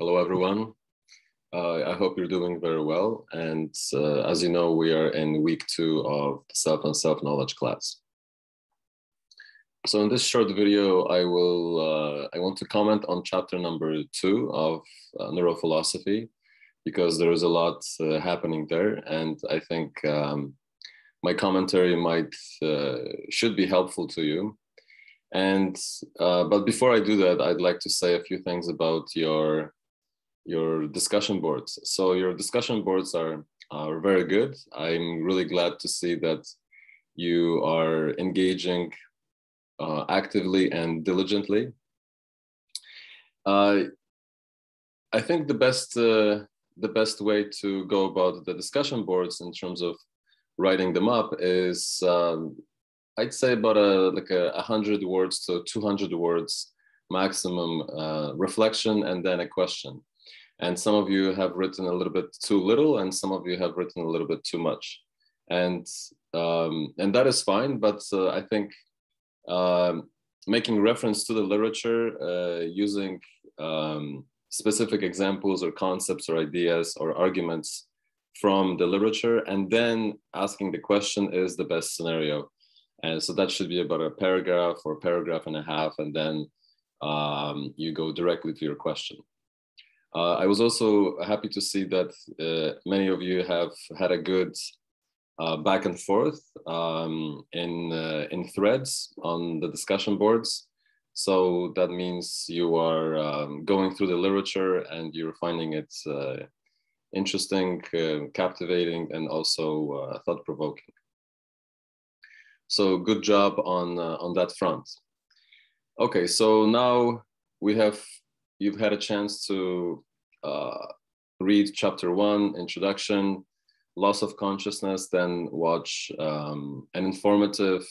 Hello, everyone. I hope you're doing very well. And as you know, we are in week 2 of the Self and Self-Knowledge class. So in this short video, I want to comment on chapter number 2 of neurophilosophy, because there is a lot happening there. And I think my commentary should be helpful to you. And but before I do that, I'd like to say a few things about your discussion boards. So your discussion boards are very good. I'm really glad to see that you are engaging actively and diligently. I think the best way to go about the discussion boards in terms of writing them up is I'd say about 100 words to 200 words maximum reflection, and then a question. And some of you have written a little bit too little, and some of you have written a little bit too much. And that is fine, but I think making reference to the literature, using specific examples or concepts or ideas or arguments from the literature, and then asking the question is the best scenario. And so that should be about a paragraph or a paragraph and a half, and then you go directly to your question. I was also happy to see that many of you have had a good back and forth in threads on the discussion boards. So that means you are going through the literature and you're finding it interesting, captivating, and also thought-provoking. So good job on that front. Okay, so now you've had a chance to read chapter 1, introduction, loss of consciousness, then watch an informative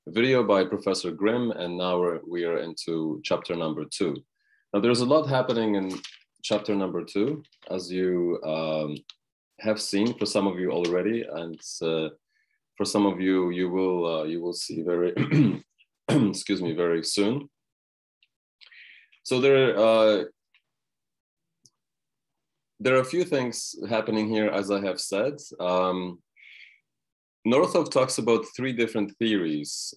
video by Professor Grimm, and now we are into chapter number 2. Now there's a lot happening in chapter number 2, as you have seen for some of you already, and for some of you, you will see very, excuse me, very soon. So there are a few things happening here, as I have said. Northrop talks about 3 different theories.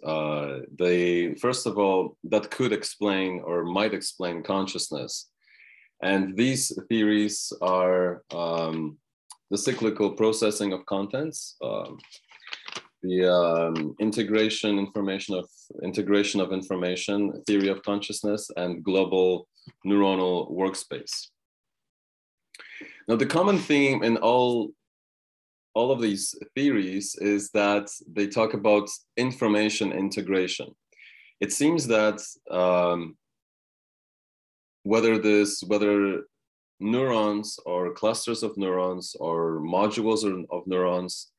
First of all, that could explain or might explain consciousness. And these theories are the cyclical processing of contents, the integration of information, theory of consciousness, and global neuronal workspace. Now, the common theme in all of these theories is that they talk about information integration. It seems that whether neurons or clusters of neurons or modules of neurons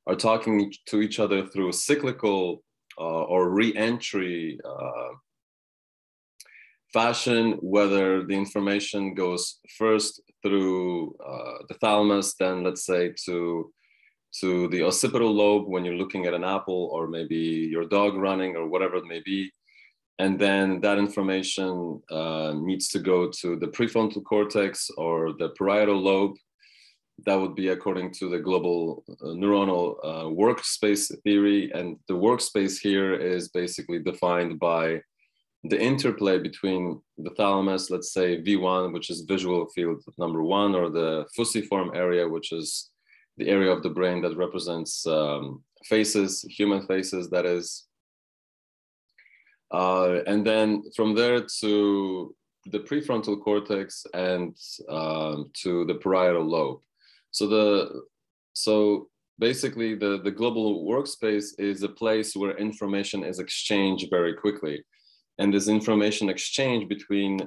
are talking to each other through cyclical or re-entry fashion, whether the information goes first through the thalamus, then let's say to the occipital lobe when you're looking at an apple, or maybe your dog running, or whatever it may be. And then that information needs to go to the prefrontal cortex or the parietal lobe. That would be according to the global neuronal workspace theory. And the workspace here is basically defined by the interplay between the thalamus, let's say V1, which is visual field number 1, or the fusiform area, which is the area of the brain that represents faces, human faces, that is. And then from there to the prefrontal cortex and to the parietal lobe. So basically the global workspace is a place where information is exchanged very quickly. And this information exchange between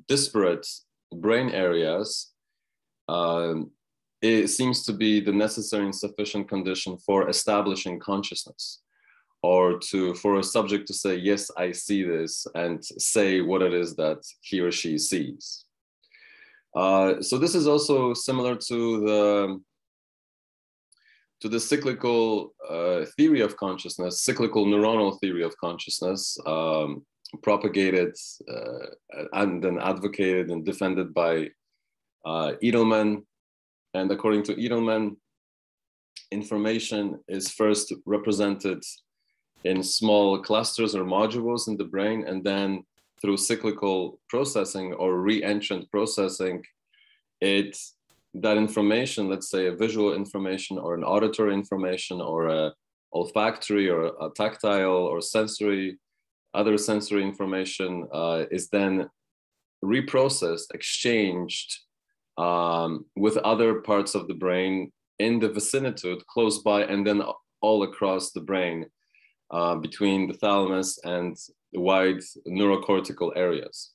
disparate brain areas, it seems to be the necessary and sufficient condition for establishing consciousness, or for a subject to say, yes, I see this, and say what it is that he or she sees. So this is also similar to the cyclical theory of consciousness, cyclical neuronal theory of consciousness, propagated and then advocated and defended by Edelman. And according to Edelman, information is first represented in small clusters or modules in the brain, and then through cyclical processing or re-entrant processing, that information, let's say a visual information or an auditory information or a olfactory or a tactile or other sensory information is then reprocessed, exchanged with other parts of the brain in the vicinitude close by, and then all across the brain between the thalamus and the wide neurocortical areas.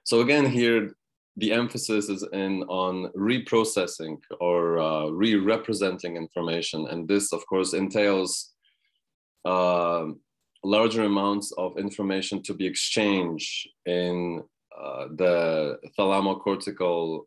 So again, here, the emphasis is on reprocessing or re-representing information. And this, of course, entails larger amounts of information to be exchanged in the thalamocortical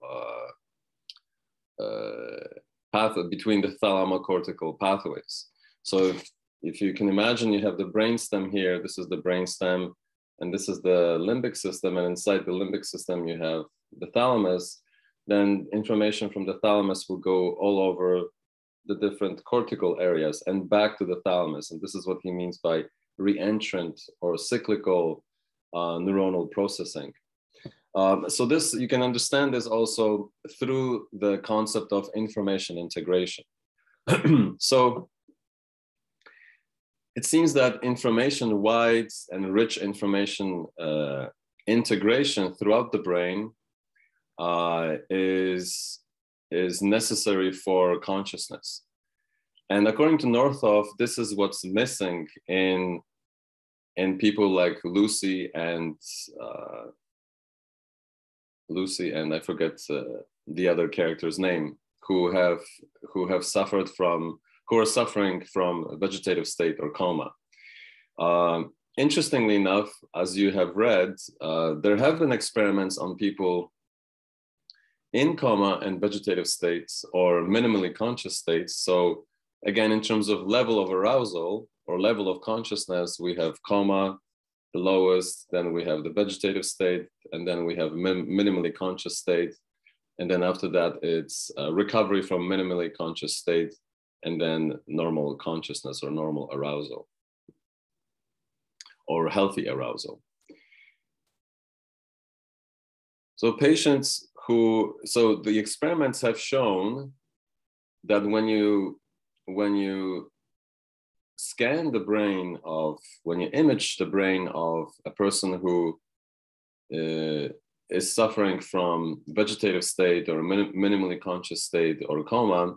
between the thalamocortical pathways. So if you can imagine, you have the brainstem here, this is the brainstem, and this is the limbic system, and inside the limbic system you have the thalamus, then information from the thalamus will go all over the different cortical areas and back to the thalamus. And this is what he means by re-entrant or cyclical neuronal processing. So this, you can understand this also through the concept of information integration. So it seems that information, wide and rich information integration throughout the brain is necessary for consciousness. And according to Northoff, this is what's missing in people like Lucy and I forget the other character's name, who are suffering from a vegetative state or coma. Interestingly enough, as you have read, there have been experiments on people in coma and vegetative states or minimally conscious states. So again, in terms of level of arousal or level of consciousness, we have coma, the lowest, then we have the vegetative state, and then we have minimally conscious state. And then after that, it's recovery from minimally conscious state, and then normal consciousness or normal arousal or healthy arousal. So so the experiments have shown that when you scan the brain when you image the brain of a person who is suffering from vegetative state or minimally conscious state or coma,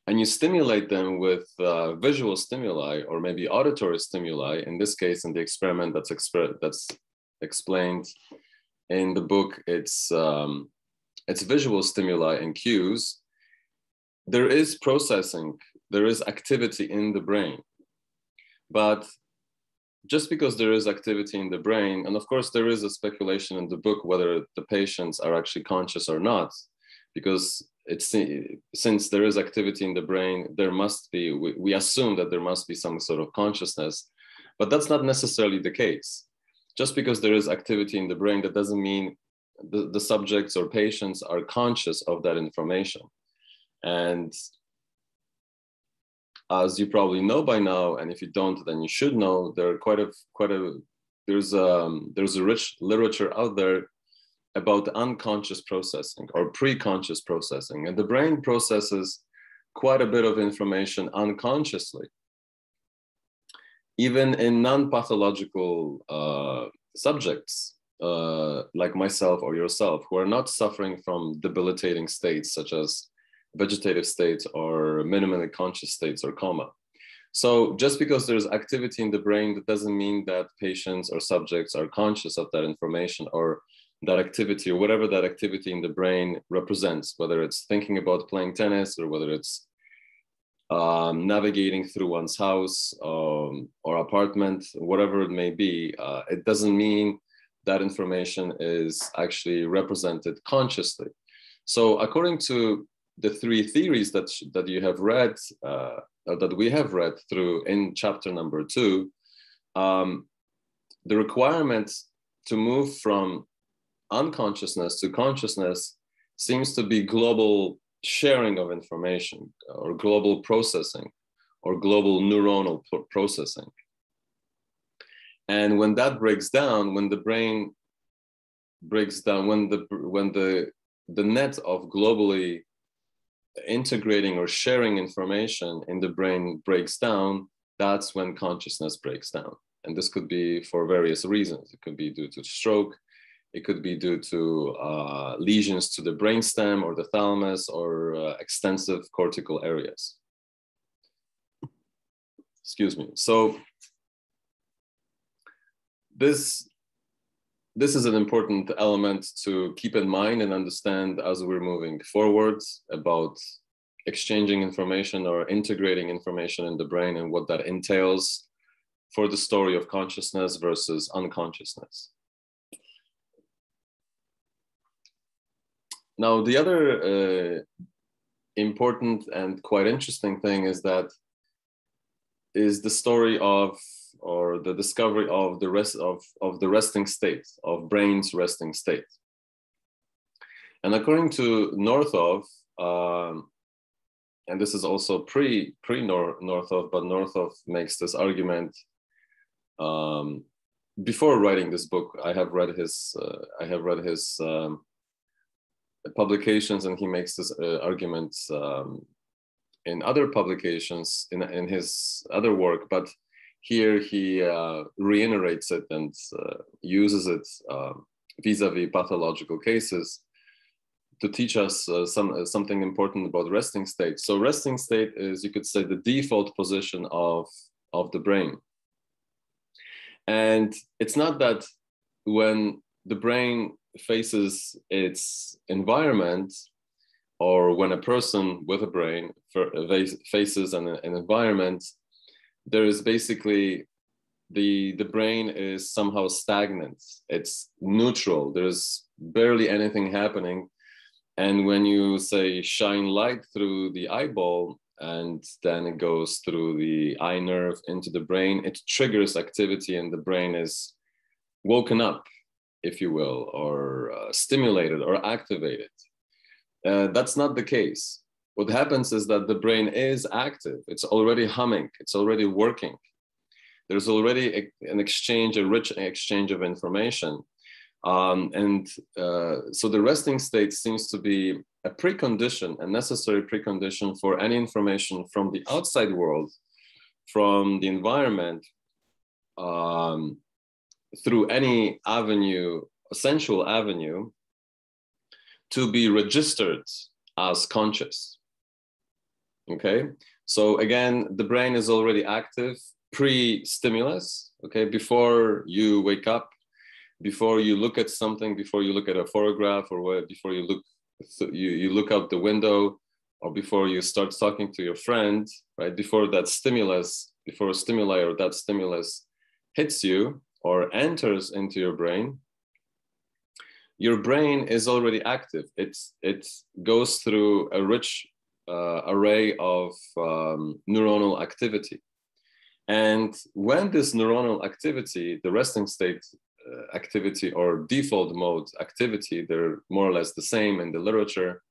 and you stimulate them with visual stimuli or maybe auditory stimuli, in this case, in the experiment that's explained in the book, it's visual stimuli and cues, there is processing, there is activity in the brain. But just because there is activity in the brain, and of course there is a speculation in the book whether the patients are actually conscious or not, because since there is activity in the brain, there must be, we assume that there must be some sort of consciousness, but that's not necessarily the case. Just because there is activity in the brain, that doesn't mean the subjects or patients are conscious of that information. And as you probably know by now, and if you don't, then you should know, there's a rich literature out there about unconscious processing or pre-conscious processing. And the brain processes quite a bit of information unconsciously, even in non-pathological subjects like myself or yourself, who are not suffering from debilitating states such as vegetative states or minimally conscious states or coma. So just because there's activity in the brain, that doesn't mean that patients or subjects are conscious of that information or that activity, or whatever that activity in the brain represents, whether it's thinking about playing tennis or whether it's navigating through one's house or apartment, whatever it may be. It doesn't mean that information is actually represented consciously. So according to the three theories that you have read, that we have read through in chapter number 2, the requirement to move from unconsciousness to consciousness seems to be global sharing of information, or global processing, or global neuronal processing. And when that breaks down, when the brain breaks down, when the net of globally integrating or sharing information in the brain breaks down, that's when consciousness breaks down. And this could be for various reasons. It could be due to stroke. It could be due to lesions to the brainstem or the thalamus, or extensive cortical areas. Excuse me. So this is an important element to keep in mind and understand as we're moving forward about exchanging information or integrating information in the brain, and what that entails for the story of consciousness versus unconsciousness. Now, the other important and quite interesting thing is the story of, or the discovery of the rest of the resting state, of brain's resting state. And according to Northoff, and this is also pre-Northoff, but Northoff makes this argument before writing this book. I have read his publications, and he makes this argument in other publications, in his other work, but here he reiterates it and uses it vis-a-vis pathological cases to teach us something important about resting state. So resting state is, you could say, the default position of the brain. And it's not that when the brain faces its environment, or when a person with a brain faces an environment, there is basically, the brain is somehow stagnant. It's neutral. There's barely anything happening. And when you say shine light through the eyeball, and then it goes through the eye nerve into the brain, it triggers activity, and the brain is woken up, if you will, or stimulated or activated. That's not the case. What happens is that the brain is active. It's already humming. It's already working. There's already a rich exchange of information. So the resting state seems to be a precondition, a necessary precondition for any information from the outside world, from the environment, through any avenue, sensual avenue, to be registered as conscious. Okay, so again, the brain is already active pre-stimulus. Okay, before you wake up, before you look at something, before you look at a photograph, or before you look out the window, or before you start talking to your friend, right? Before that stimulus, before a stimuli or that stimulus hits you or enters into your brain is already active. It goes through a rich array of neuronal activity. And when this neuronal activity, the resting state activity or default mode activity, they're more or less the same in the literature,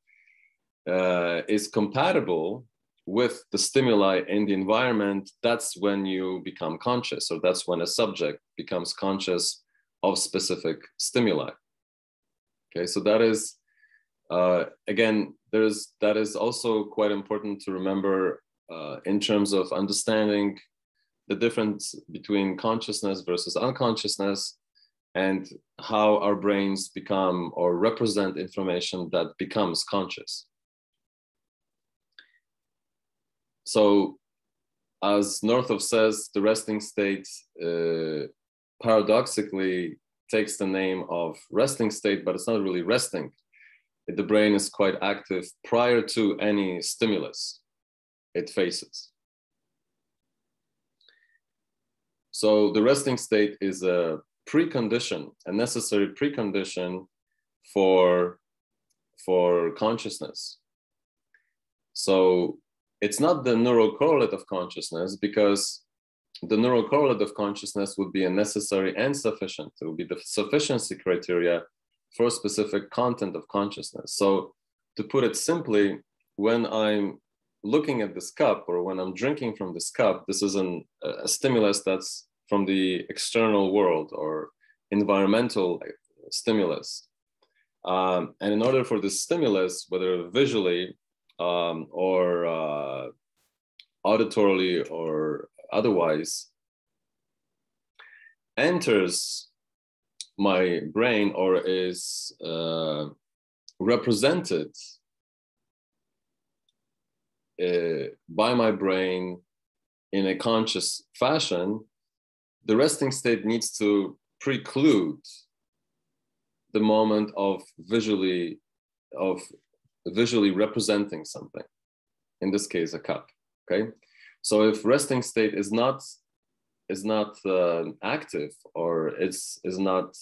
is compatible with the stimuli in the environment, that's when you become conscious, or that's when a subject becomes conscious of specific stimuli. Okay, so that is, again, that is also quite important to remember in terms of understanding the difference between consciousness versus unconsciousness, and how our brains become or represent information that becomes conscious. So, as Northoff says, the resting state paradoxically takes the name of resting state, but it's not really resting. The brain is quite active prior to any stimulus it faces. So the resting state is a precondition, a necessary precondition for consciousness. So it's not the neural correlate of consciousness, because the neural correlate of consciousness would be a necessary and sufficient. It would be the sufficiency criteria for a specific content of consciousness. So to put it simply, when I'm looking at this cup or when I'm drinking from this cup, this is a stimulus that's from the external world or environmental stimulus. And in order for this stimulus, whether visually or auditorily or otherwise, enters my brain or is represented by my brain in a conscious fashion, the resting state needs to preclude the moment of visually representing something, in this case a cup. Okay, so if resting state is not active, or it's not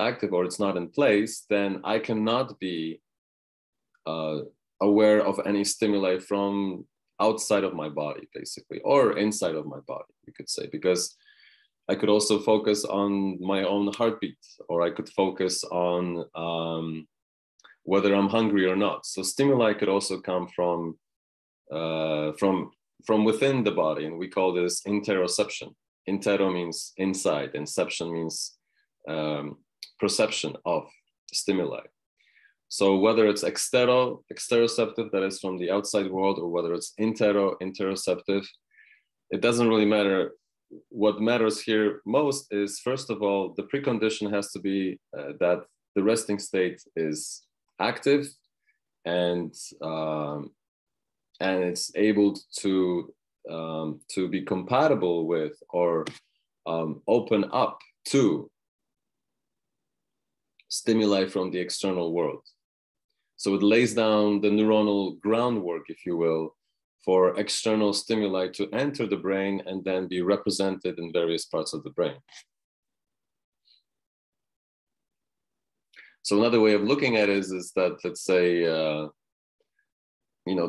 active, or it's not in place, then I cannot be aware of any stimuli from outside of my body, basically, or inside of my body, you could say, because I could also focus on my own heartbeat, or I could focus on whether I'm hungry or not. So stimuli could also come from within the body, and we call this interoception. Intero means inside, inception means perception of stimuli. So whether it's exteroceptive, that is from the outside world, or whether it's interoceptive, it doesn't really matter. What matters here most is, first of all, the precondition has to be that the resting state is active and it's able to be compatible with or open up to stimuli from the external world. So it lays down the neuronal groundwork, if you will, for external stimuli to enter the brain and then be represented in various parts of the brain. So another way of looking at it is that, let's say,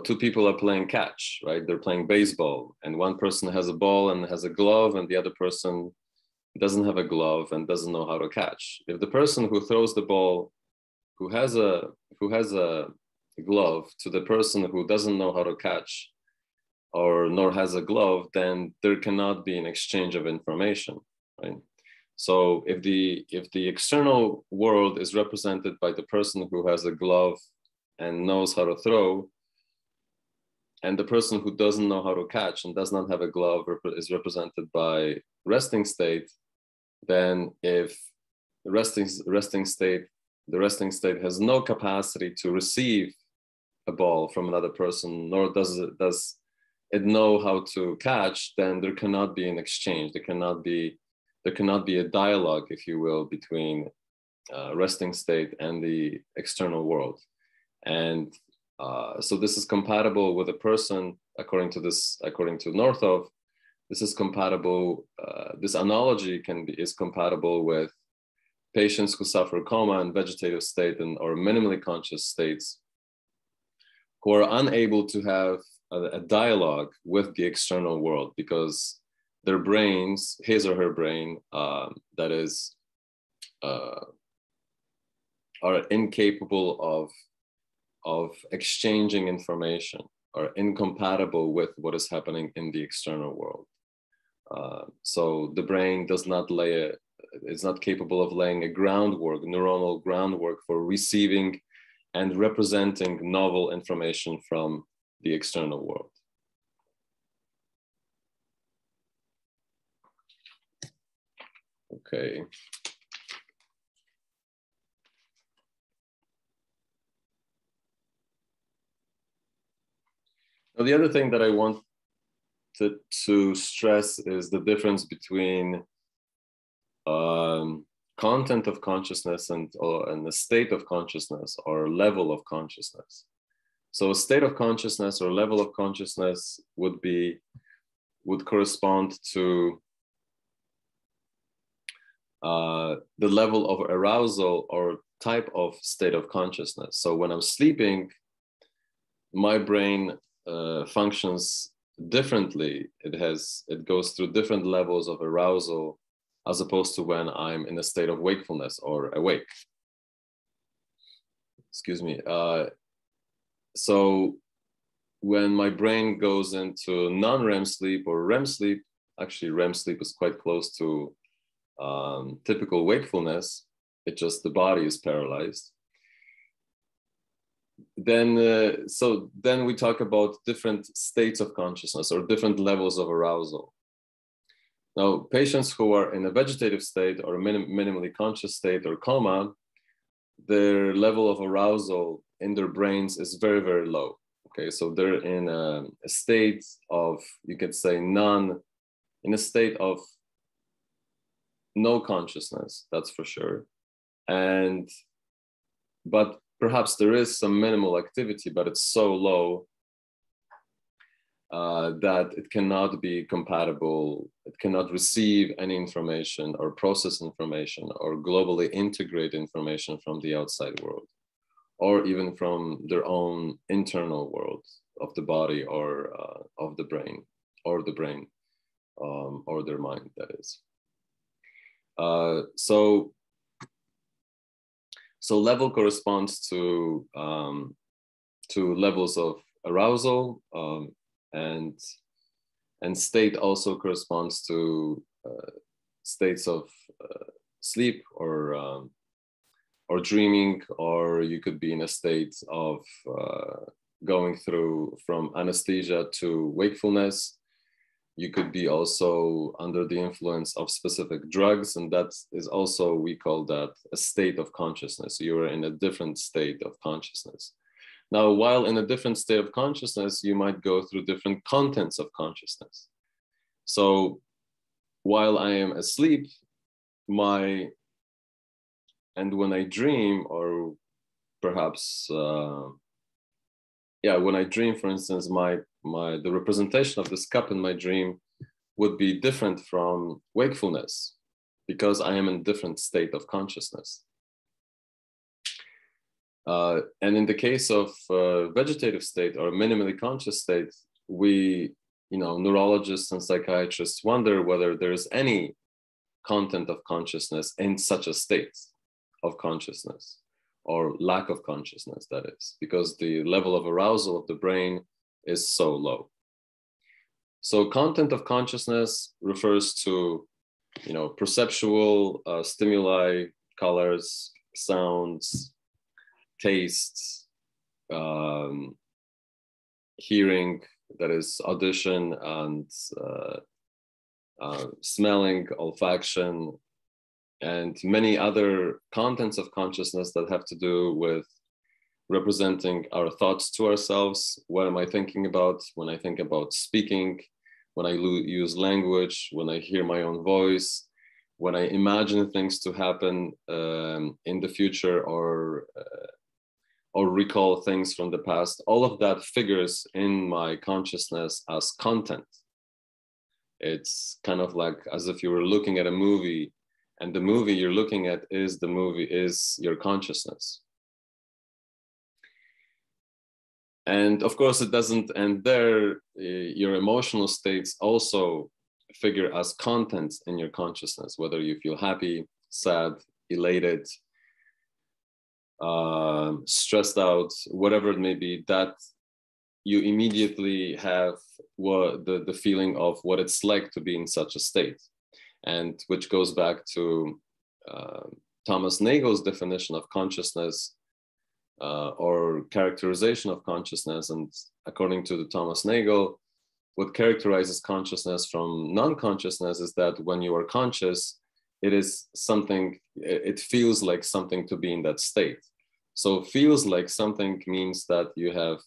two people are playing catch, right? They're playing baseball, and one person has a ball and has a glove, and the other person doesn't have a glove and doesn't know how to catch. If the person who throws the ball, who has a glove, to the person who doesn't know how to catch or nor has a glove, then there cannot be an exchange of information, right? So if the external world is represented by the person who has a glove and knows how to throw, and the person who doesn't know how to catch and does not have a glove is represented by resting state, then if the resting state has no capacity to receive a ball from another person, nor does it know how to catch, then there cannot be an exchange. There cannot be a dialogue, if you will, between resting state and the external world. And so this is compatible with a person, according to Northoff, this is compatible, this analogy is compatible with patients who suffer coma and vegetative state or minimally conscious states, who are unable to have a dialogue with the external world because their brains, his or her brain, that is, are incapable of exchanging information, are incompatible with what is happening in the external world. So the brain is not capable of laying a neuronal groundwork for receiving and representing novel information from the external world. Okay. Now, the other thing that I want to stress is the difference between content of consciousness and the state of consciousness or level of consciousness. So a state of consciousness or level of consciousness would correspond to the level of arousal or type of state of consciousness. So when I'm sleeping, my brain functions differently. It goes through different levels of arousal as opposed to when I'm in a state of wakefulness or awake. Excuse me. So when my brain goes into non-REM sleep or REM sleep, actually REM sleep is quite close to typical wakefulness. It's just the body is paralyzed. Then, so then we talk about different states of consciousness or different levels of arousal. Now, patients who are in a vegetative state or a minimally conscious state or coma, their level of arousal in their brains is very, very low. Okay, so they're in a state of, you could say, in a state of no consciousness, that's for sure. But perhaps there is some minimal activity, but it's so low that it cannot be compatible. It cannot receive any information or process information or globally integrate information from the outside world, or even from their own internal world of the body or of the brain, or their mind, that is. So level corresponds to levels of arousal, and state also corresponds to states of sleep or dreaming, or you could be in a state of going through from anesthesia to wakefulness. You could be also under the influence of specific drugs, and that is also, we call that a state of consciousness. You are in a different state of consciousness. Now, while in a different state of consciousness, you might go through different contents of consciousness. So while I am asleep, and when I dream, or perhaps, when I dream, for instance, the representation of this cup in my dream would be different from wakefulness because I am in a different state of consciousness. And in the case of vegetative state or minimally conscious state, neurologists and psychiatrists wonder whether there's any content of consciousness in such a state of consciousness, or lack of consciousness, that is, because the level of arousal of the brain is so low. So content of consciousness refers to, perceptual stimuli, colors, sounds, tastes, hearing, that is audition, and smelling, olfaction, and many other contents of consciousness that have to do with representing our thoughts to ourselves. What am I thinking about when I think about speaking, when I use language, when I hear my own voice, when I imagine things to happen in the future, or recall things from the past. All of that figures in my consciousness as content. It's kind of like as if you were looking at a movie, and the movie you're looking at is your consciousness. And of course, it doesn't end there. Your emotional states also figure as content in your consciousness, whether you feel happy, sad, elated, stressed out, whatever it may be, that you immediately have the feeling of what it's like to be in such a state. And which goes back to Thomas Nagel's definition of consciousness, or characterization of consciousness. And according to Thomas Nagel, what characterizes consciousness from non-consciousness is that when you are conscious, it feels like something to be in that state. So feels like something means that you have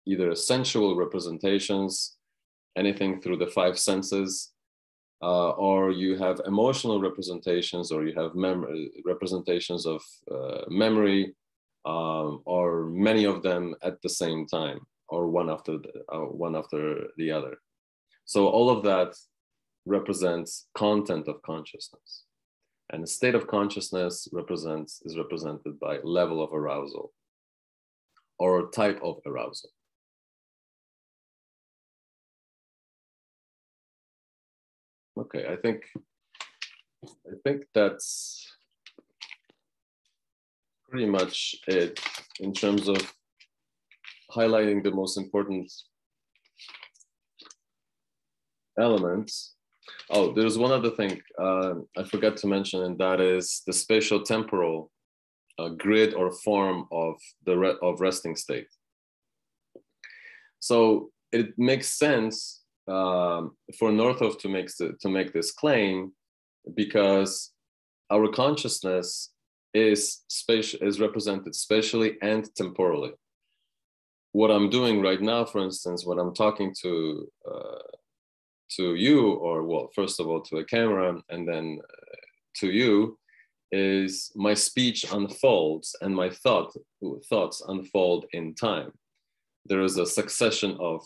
either sensual representations, anything through the five senses, or you have emotional representations, or you have representations of memory, or many of them at the same time, or one after the other. So all of that represents content of consciousness. And the state of consciousness is represented by level of arousal or type of arousal. Okay, I think that's pretty much it in terms of highlighting the most important elements. Oh, there's one other thing I forgot to mention, and that is the spatial temporal grid or form of the resting state. So it makes sense for Northoff to make this claim, because our consciousness is represented spatially and temporally. What I'm doing right now, for instance, when I'm talking to you, or well, first of all to a camera and then to you, is my speech unfolds and my thoughts unfold in time. There is a succession of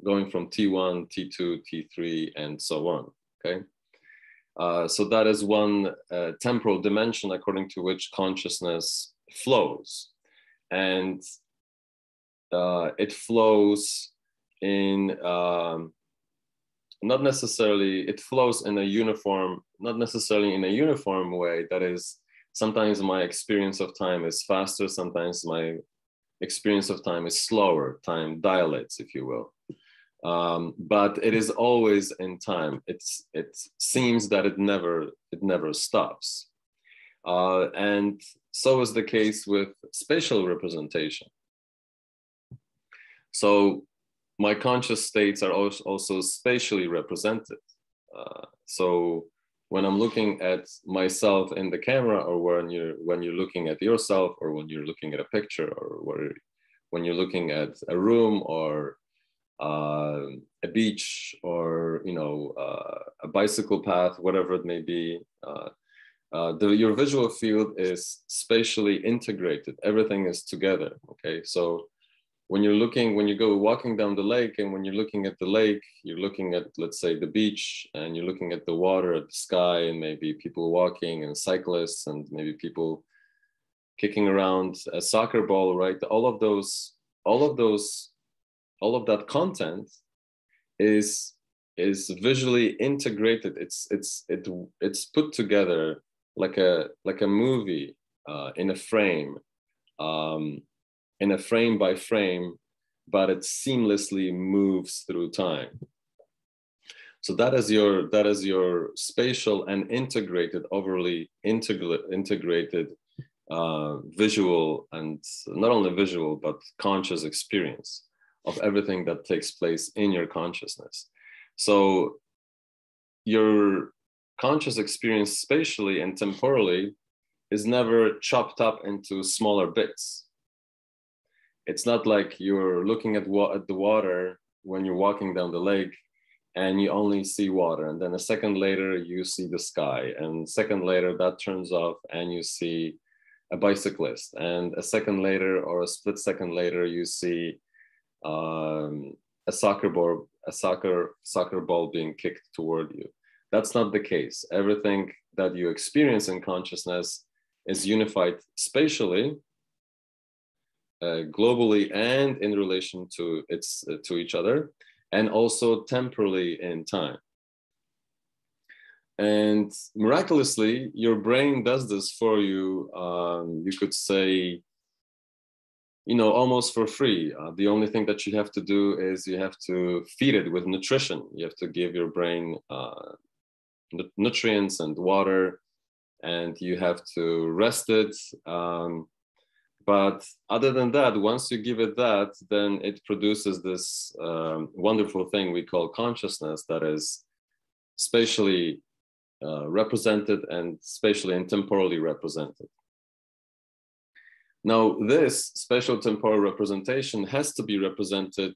going from T1, T2, T3, and so on, okay? So that is one temporal dimension according to which consciousness flows. And it flows in, not necessarily, it flows in a uniform, not necessarily in a uniform way. That is, sometimes my experience of time is faster, sometimes my experience of time is slower, time dilates, if you will. But it is always in time. It seems that it never stops. And so is the case with spatial representation. So my conscious states are also spatially represented. So when I'm looking at myself in the camera, or when you're looking at yourself, or when you're looking at a picture, or when you're looking at a room, or a beach, or a bicycle path, whatever it may be, your visual field is spatially integrated. Everything is together. Okay, so when you go walking down the lake, and when you're looking at the lake, you're looking at, let's say, the beach, and you're looking at the water, at the sky, and maybe people walking, and cyclists, and maybe people kicking around a soccer ball, right? All of that content is visually integrated. It's put together like a movie in a frame. In a frame by frame, but it seamlessly moves through time. So that is your spatial and integrated, overly integrated visual, and not only visual, but conscious experience of everything that takes place in your consciousness. So your conscious experience spatially and temporally is never chopped up into smaller bits. It's not like you're looking at the water when you're walking down the lake, and you only see water, and then a second later you see the sky, and a second later that turns off and you see a bicyclist, and a second later, or a split second later, you see a soccer ball being kicked toward you. That's not the case. Everything that you experience in consciousness is unified spatially, globally, and in relation to each other, and also temporally in time. And miraculously, your brain does this for you. You could say, almost for free. The only thing that you have to do is you have to feed it with nutrition. You have to give your brain nutrients and water, and you have to rest it. But other than that, once you give it that, then it produces this wonderful thing we call consciousness, that is spatially represented, and spatially and temporally represented. Now, this spatial temporal representation has to be represented.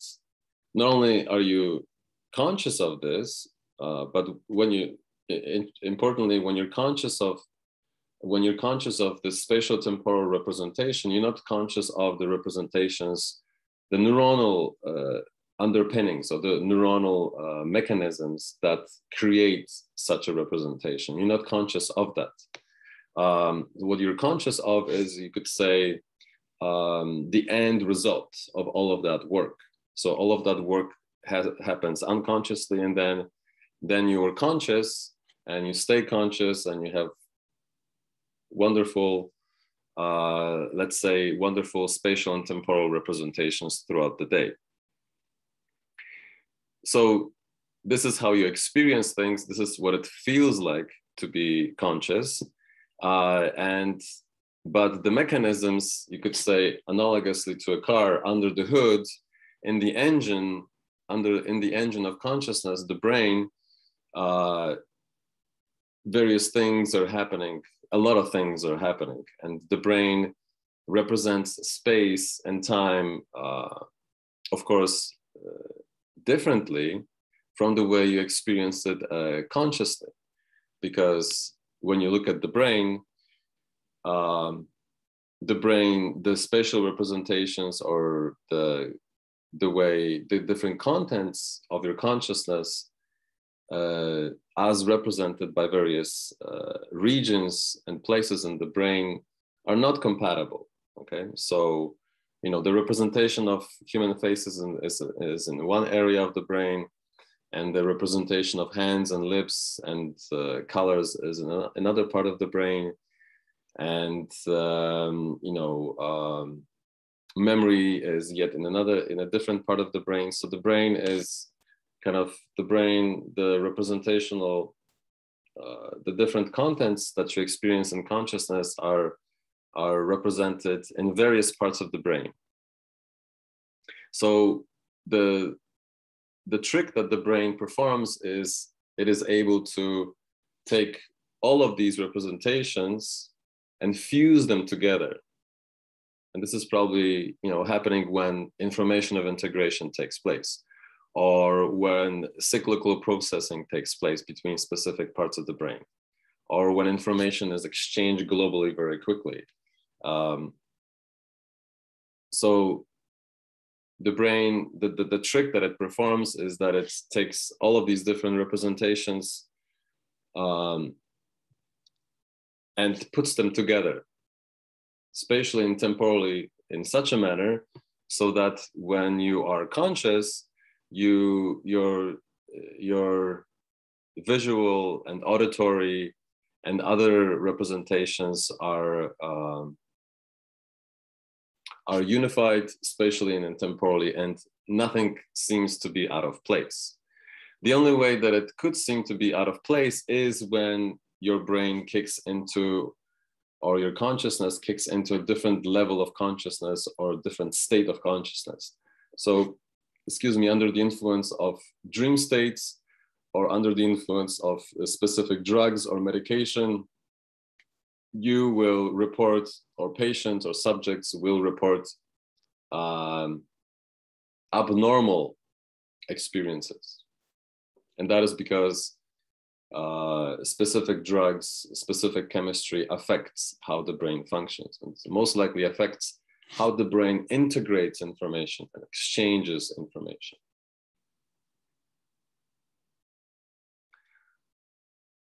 Not only are you conscious of this, but importantly, when you're conscious of the spatial temporal representation, you're not conscious of the representations, the neuronal underpinnings, or the neuronal mechanisms that create such a representation. You're not conscious of that. What you're conscious of is, you could say, the end result of all of that work. So all of that work happens unconsciously, and then then you are conscious and you stay conscious and you have wonderful, let's say, wonderful spatial and temporal representations throughout the day. So this is how you experience things. This is what it feels like to be conscious. But the mechanisms, you could say, analogously to a car, under the hood, in the engine, in the engine of consciousness, the brain, various things are happening. A lot of things are happening, and the brain represents space and time, of course, differently from the way you experience it consciously. Because when you look at the brain, the spatial representations, or the way, the different contents of your consciousness, as represented by various regions and places in the brain, are not compatible. Okay, so the representation of human faces is in one area of the brain, and the representation of hands and lips and colors is in another part of the brain, and memory is yet in a different part of the brain. So the brain is kind of the representational, the different contents that you experience in consciousness are represented in various parts of the brain. So the trick that the brain performs is it is able to take all of these representations and fuse them together. And this is probably happening when information of integration takes place, or when cyclical processing takes place between specific parts of the brain, or when information is exchanged globally very quickly. So the brain, the trick that it performs is that it takes all of these different representations and puts them together, spatially and temporally, in such a manner so that when you are conscious, your visual and auditory and other representations are unified spatially and temporally, and nothing seems to be out of place. The only way that it could seem to be out of place is when your brain kicks into, or your consciousness kicks into a different level of consciousness or a different state of consciousness. So, under the influence of dream states, or under the influence of specific drugs or medication, you will report, or patients or subjects will report abnormal experiences. And that is because specific drugs, specific chemistry affects how the brain functions, and most likely affects how the brain integrates information and exchanges information.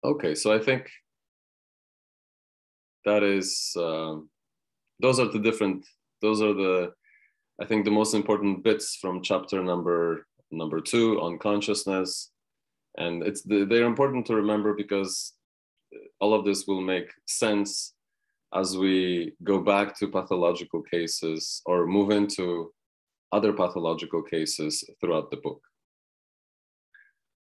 Okay, so I think that is, those are the I think the most important bits from chapter number 2 on consciousness. And they're important to remember because all of this will make sense as we go back to pathological cases or move into other pathological cases throughout the book.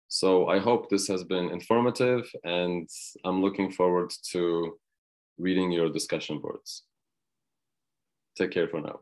So I hope this has been informative, and I'm looking forward to reading your discussion boards. Take care for now.